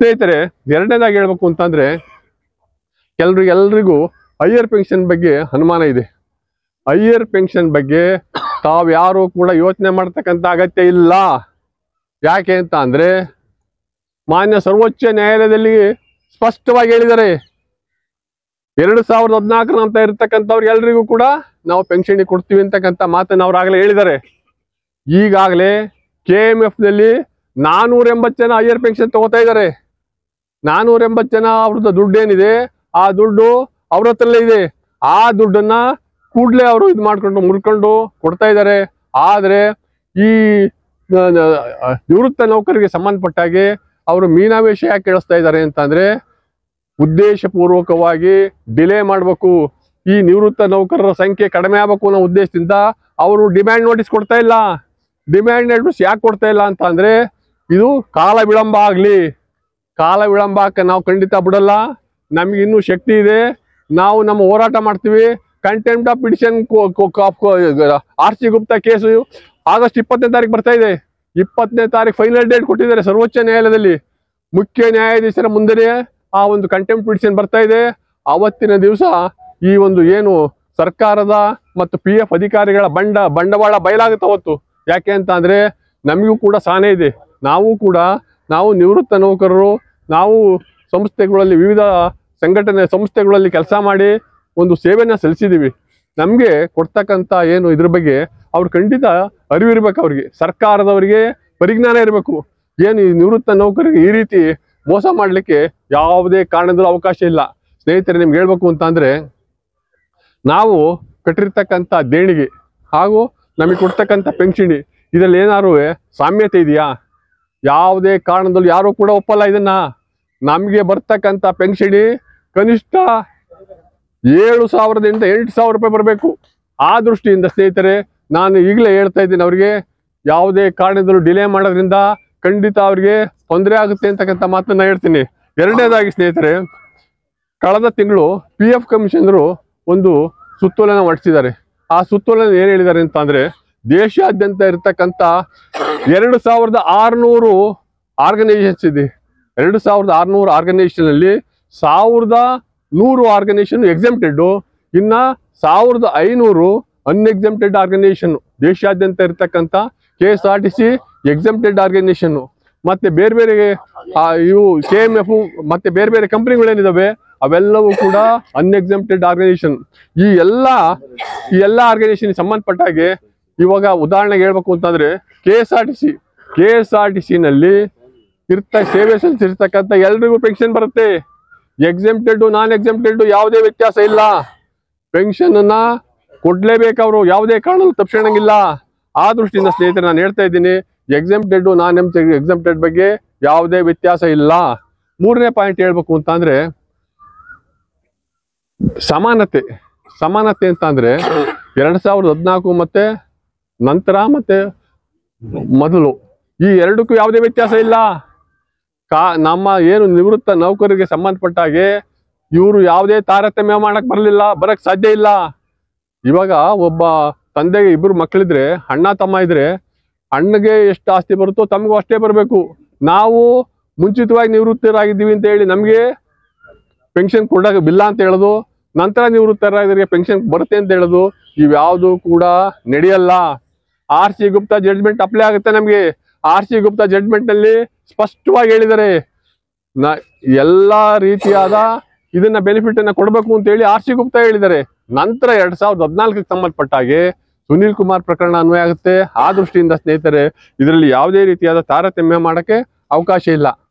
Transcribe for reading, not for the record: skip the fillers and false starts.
ಸ್ನೇಹಿತರೆ, ಎರಡನೇದಾಗಿ ಹೇಳ್ಬೇಕು ಅಂತಂದ್ರೆ ಎಲ್ರಿಗೂ ಹೈಯರ್ ಪೆನ್ಷನ್ ಬಗ್ಗೆ ಅನುಮಾನ ಇದೆ. ಹೈಯರ್ ಪೆನ್ಷನ್ ಬಗ್ಗೆ ತಾವು ಯಾರು ಕೂಡ ಯೋಚನೆ ಮಾಡ್ತಕ್ಕಂಥ ಅಗತ್ಯ ಇಲ್ಲ. ಯಾಕೆ ಅಂತ ಅಂದ್ರೆ ಮಾನ್ಯ ಸರ್ವೋಚ್ಚ ನ್ಯಾಯಾಲಯದಲ್ಲಿ ಸ್ಪಷ್ಟವಾಗಿ ಹೇಳಿದ್ದಾರೆ, 2014 ನಂತರ ಇರ್ತಕ್ಕಂಥವ್ರಿಗೆ ಎಲ್ರಿಗೂ ಕೂಡ ನಾವು ಪೆನ್ಷನ್ ಕೊಡ್ತೀವಿ ಅಂತಕ್ಕಂಥ ಮಾತನ್ನು ಅವ್ರಾಗಲೇ ಹೇಳಿದ್ದಾರೆ. ಈಗಾಗಲೇ KMF ನಲ್ಲಿ 480 ಜನ ಹೈಯರ್ ಪೆನ್ಷನ್ ತಗೋತಾ ಇದ್ದಾರೆ. 480 ಜನ ಅವ್ರದ್ದು ದುಡ್ಡು ಏನಿದೆ ಆ ದುಡ್ಡು ಅವ್ರ ಹತ್ರಲ್ಲೇ ಇದೆ. ಆ ದುಡ್ಡನ್ನ ಕೂಡಲೇ ಅವರು ಇದು ಮಾಡ್ಕೊಂಡು ಮುರ್ಕೊಂಡು ಕೊಡ್ತಾ ಇದ್ದಾರೆ. ಆದರೆ ಈ ನಿವೃತ್ತ ನೌಕರರಿಗೆ ಸಂಬಂಧಪಟ್ಟಾಗೆ ಅವರು ಮೀನಾವೇಶ ಯಾಕೆ ಕೇಳಿಸ್ತಾ ಇದ್ದಾರೆ ಅಂತಂದ್ರೆ, ಉದ್ದೇಶಪೂರ್ವಕವಾಗಿ ಡಿಲೇ ಮಾಡಬೇಕು, ಈ ನಿವೃತ್ತ ನೌಕರರ ಸಂಖ್ಯೆ ಕಡಿಮೆ ಆಗಬೇಕು ಅನ್ನೋ ಉದ್ದೇಶದಿಂದ ಅವರು ಡಿಮ್ಯಾಂಡ್ ನೋಟಿಸ್ ಕೊಡ್ತಾ ಇಲ್ಲ. ಡಿಮ್ಯಾಂಡ್ ನೋಟಿಸ್ ಯಾಕೆ ಕೊಡ್ತಾ ಇಲ್ಲ ಅಂತ ಅಂದ್ರೆ, ಇದು ಕಾಲ ವಿಳಂಬ ಆಗಲಿ. ಕಾಲ ವಿಳಂಬಕ್ಕೆ ನಾವು ಖಂಡಿತ ಬಿಡಲ್ಲ. ನಮ್ಗೆ ಇನ್ನೂ ಶಕ್ತಿ ಇದೆ, ನಾವು ನಮ್ಮ ಹೋರಾಟ ಮಾಡ್ತೀವಿ. Contempt of petition RC Gupta case August 20ನೇ ತಾರೀಕು ಬರ್ತಾ ಇದೆ. 20ನೇ ತಾರೀಕು ಫೈನಲ್ ಡೇಟ್ ಕೊಟ್ಟಿದ್ದಾರೆ ಸರ್ವೋಚ್ಚ ನ್ಯಾಯಾಲಯದಲ್ಲಿ. ಮುಖ್ಯ ನ್ಯಾಯಾಧೀಶರ ಮುಂದೆ ಆ ಒಂದು ಕಂಟೆಂಪ್ಟ್ ಪಿಟಿಷನ್ ಬರ್ತಾ ಇದೆ. ಅವತ್ತಿನ ದಿವಸ ಈ ಒಂದು ಏನು ಸರ್ಕಾರದ ಮತ್ತು PF ಅಧಿಕಾರಿಗಳ ಬಂಡವಾಳ ಬಯಲಾಗುತ್ತೆ ಅವತ್ತು. ಯಾಕೆ ಅಂತ ಅಂದ್ರೆ ನಮಗೂ ಕೂಡ ಸಹನೆ ಇದೆ. ನಾವು ನಿವೃತ್ತ ನೌಕರರು, ನಾವು ಸಂಸ್ಥೆಗಳಲ್ಲಿ ವಿವಿಧ ಸಂಘಟನೆ ಸಂಸ್ಥೆಗಳಲ್ಲಿ ಕೆಲಸ ಮಾಡಿ ಒಂದು ಸೇವೆನ ಸಲ್ಲಿಸಿದ್ದೀವಿ. ನಮಗೆ ಕೊಡ್ತಕ್ಕಂಥ ಏನು ಇದ್ರ ಬಗ್ಗೆ ಅವ್ರು ಖಂಡಿತ ಅರಿವಿರ್ಬೇಕು. ಅವ್ರಿಗೆ ಸರ್ಕಾರದವರಿಗೆ ಪರಿಜ್ಞಾನ ಇರಬೇಕು. ಏನು ಈ ನಿವೃತ್ತ ನೌಕರಿಗೆ ಈ ರೀತಿ ಮೋಸ ಮಾಡಲಿಕ್ಕೆ ಯಾವುದೇ ಕಾರಣದಲ್ಲೂ ಅವಕಾಶ ಇಲ್ಲ. ಸ್ನೇಹಿತರೆ, ನಿಮ್ಗೆ ಹೇಳ್ಬೇಕು ಅಂತ ಅಂದ್ರೆ, ನಾವು ಕಟ್ಟಿರ್ತಕ್ಕಂಥ ದೇಣಿಗೆ ಹಾಗೂ ನಮಗೆ ಕೊಡ್ತಕ್ಕಂಥ ಪೆನ್ಷನ್ ಇದರಲ್ಲಿ ಏನಾದ್ರು ಸಾಮ್ಯತೆ ಇದೆಯಾ? ಯಾವುದೇ ಕಾರಣದಲ್ಲೂ ಯಾರು ಕೂಡ ಒಪ್ಪಲ್ಲ ಇದನ್ನ. ನಮಗೆ ಬರ್ತಕ್ಕಂಥ ಪೆನ್ಷನ್ ಕನಿಷ್ಠ 7,000ದಿಂದ 8,000 ರೂಪಾಯಿ ಬರಬೇಕು. ಆ ದೃಷ್ಟಿಯಿಂದ ಸ್ನೇಹಿತರೆ, ನಾನು ಈಗಲೇ ಹೇಳ್ತಾ ಇದ್ದೀನಿ, ಅವ್ರಿಗೆ ಯಾವುದೇ ಕಾರಣದಲ್ಲೂ ಡಿಲೇ ಮಾಡೋದ್ರಿಂದ ಖಂಡಿತ ಅವ್ರಿಗೆ ತೊಂದರೆ ಆಗುತ್ತೆ ಅಂತಕ್ಕಂಥ ಮಾತನ್ನ ಹೇಳ್ತೀನಿ. ಎರಡನೇದಾಗಿ ಸ್ನೇಹಿತರೆ, ಕಳೆದ ತಿಂಗಳು PF ಕಮಿಷನರು ಒಂದು ಸುತ್ತೋಲೆನ ಹೊರಡಿಸಿದ್ದಾರೆ. ಆ ಸುತ್ತೋಲೆನ ಏನು ಹೇಳಿದ್ದಾರೆ ಅಂತ ಅಂದ್ರೆ, ದೇಶಾದ್ಯಂತ ಇರತಕ್ಕಂಥ 2,600 ಆರ್ಗನೈಸೇಷನ್ಸ್ ಇದೆ. 2,600 ಆರ್ಗನೈಸೇಷನ್ ಅಲ್ಲಿ 1,100 ಆರ್ಗನೈಸೇಷನ್ ಎಕ್ಸೆಂಪ್ಟೆಡ್, ಇನ್ನ 1,500 ಅನ್ಎಕ್ಸೆಂಪ್ಟೆಡ್ ಆರ್ಗನೈಸೇಷನ್. ದೇಶಾದ್ಯಂತ ಇರತಕ್ಕಂಥ KSRTC ಎಕ್ಸೆಂಪ್ಟೆಡ್ ಆರ್ಗನೈಸೇಷನ್ ಮತ್ತೆ ಬೇರೆ ಬೇರೆ ಇವು KMF ಮತ್ತೆ ಬೇರೆ ಬೇರೆ ಕಂಪನಿಗಳೇನಿದಾವೆ ಅವೆಲ್ಲವೂ ಕೂಡ ಅನ್ಎಕ್ಸೆಂಪ್ಟೆಡ್ ಆರ್ಗನೈಸೇಷನ್. ಈ ಎಲ್ಲ ಆರ್ಗನೈಸೇಷನ್ ಸಂಬಂಧಪಟ್ಟ ಹಾಗೆ ಇವಾಗ ಉದಾಹರಣೆಗೆ ಹೇಳ್ಬೇಕು ಅಂತಂದ್ರೆ, KSRTC ನಲ್ಲಿ ಸೇವೆ ಸಲ್ಲಿಸಿರ್ತಕ್ಕಂಥ ಎಲ್ರಿಗೂ ಪೆನ್ಷನ್ ಬರುತ್ತೆ. ಎಕ್ಸೆಂಪ್ಟೆಡ್ ನಾನ್ ಎಕ್ಸೆಂಪ್ಟೆಡ್ ಯಾವುದೇ ವ್ಯತ್ಯಾಸ ಇಲ್ಲ. ಪೆನ್ಷನ್ ಅನ್ನ ಕೊಡ್ಲೇಬೇಕು ಅವರು, ಯಾವುದೇ ಕಾರಣಕ್ಕೂ ತಪ್ಪಿಸಂಗಿಲ್ಲ. ಆ ದೃಷ್ಟಿಯಿಂದ ಸ್ನೇಹಿತರೆ ನಾನು ಹೇಳ್ತಾ ಇದ್ದೀನಿ, ಎಕ್ಸೆಂಪ್ಟೆಡ್ ನಾನ್ ಎಕ್ಸೆಂಪ್ಟೆಡ್ ಬಗ್ಗೆ ಯಾವುದೇ ವ್ಯತ್ಯಾಸ ಇಲ್ಲ. ಮೂರನೇ ಪಾಯಿಂಟ್ ಹೇಳ್ಬೇಕು ಅಂತ ಅಂದ್ರೆ, ಸಮಾನತೆ ಅಂತ ಅಂದ್ರೆ 2014 ಮತ್ತೆ ನಂತರ ಮತ್ತೆ ಮೊದಲು ಈ ಎರಡಕ್ಕೂ ಯಾವುದೇ ವ್ಯತ್ಯಾಸ ಇಲ್ಲ. ನಮ್ಮ ಏನು ನಿವೃತ್ತ ನೌಕರರಿಗೆ ಸಂಬಂಧಪಟ್ಟ ಹಾಗೆ ಇವರು ಯಾವುದೇ ತಾರತಮ್ಯ ಬರಕ್ ಸಾಧ್ಯ ಇಲ್ಲ. ಇವಾಗ ಒಬ್ಬ ತಂದೆಗೆ 2 ಮಕ್ಕಳಿದ್ರೆ, ಅಣ್ಣ ತಮ್ಮ ಇದ್ರೆ, ಅಣ್ಣಗೆ ಎಷ್ಟು ಆಸ್ತಿ ಬರುತ್ತೋ ತಮಗೂ ಅಷ್ಟೇ ಬರಬೇಕು. ನಾವು ಮುಂಚಿತವಾಗಿ ನಿವೃತ್ತರಾಗಿದ್ದೀವಿ ಅಂತ ಹೇಳಿ ನಮಗೆ ಪೆನ್ಷನ್ ಕೊಡೋದಿಲ್ಲ ಅಂತ ಹೇಳೋದು, ನಂತರ ನಿವೃತ್ತರಾಗಿದ್ದರಿಗೆ ಪೆನ್ಷನ್ ಬರುತ್ತೆ ಅಂತ ಹೇಳೋದು, ಇವ್ಯಾವುದು ಕೂಡ ನಡೆಯಲ್ಲ. RC ಗುಪ್ತಾ ಜಡ್ಜ್ಮೆಂಟ್ ಅಪ್ಲೈ ಆಗುತ್ತೆ ನಮಗೆ. RC ಗುಪ್ತಾ ಜಡ್ಜ್ಮೆಂಟ್ ನಲ್ಲಿ ಸ್ಪಷ್ಟವಾಗಿ ಹೇಳಿದ್ದಾರೆ, ಎಲ್ಲಾ ರೀತಿಯಾದ ಇದನ್ನ ಬೆನಿಫಿಟ್ ಅನ್ನ ಕೊಡಬೇಕು ಅಂತ ಹೇಳಿ RC ಗುಪ್ತಾ ಹೇಳಿದ್ದಾರೆ. ನಂತರ 2014ಕ್ಕೆ ಸಂಬಂಧಪಟ್ಟ ಹಾಗೆ ಸುನೀಲ್ ಕುಮಾರ್ ಪ್ರಕರಣ ಅನ್ವಯ ಆಗುತ್ತೆ. ಆ ದೃಷ್ಟಿಯಿಂದ ಸ್ನೇಹಿತರೆ, ಇದರಲ್ಲಿ ಯಾವುದೇ ರೀತಿಯಾದ ತಾರತಮ್ಯ ಮಾಡಕ್ಕೆ ಅವಕಾಶ ಇಲ್ಲ.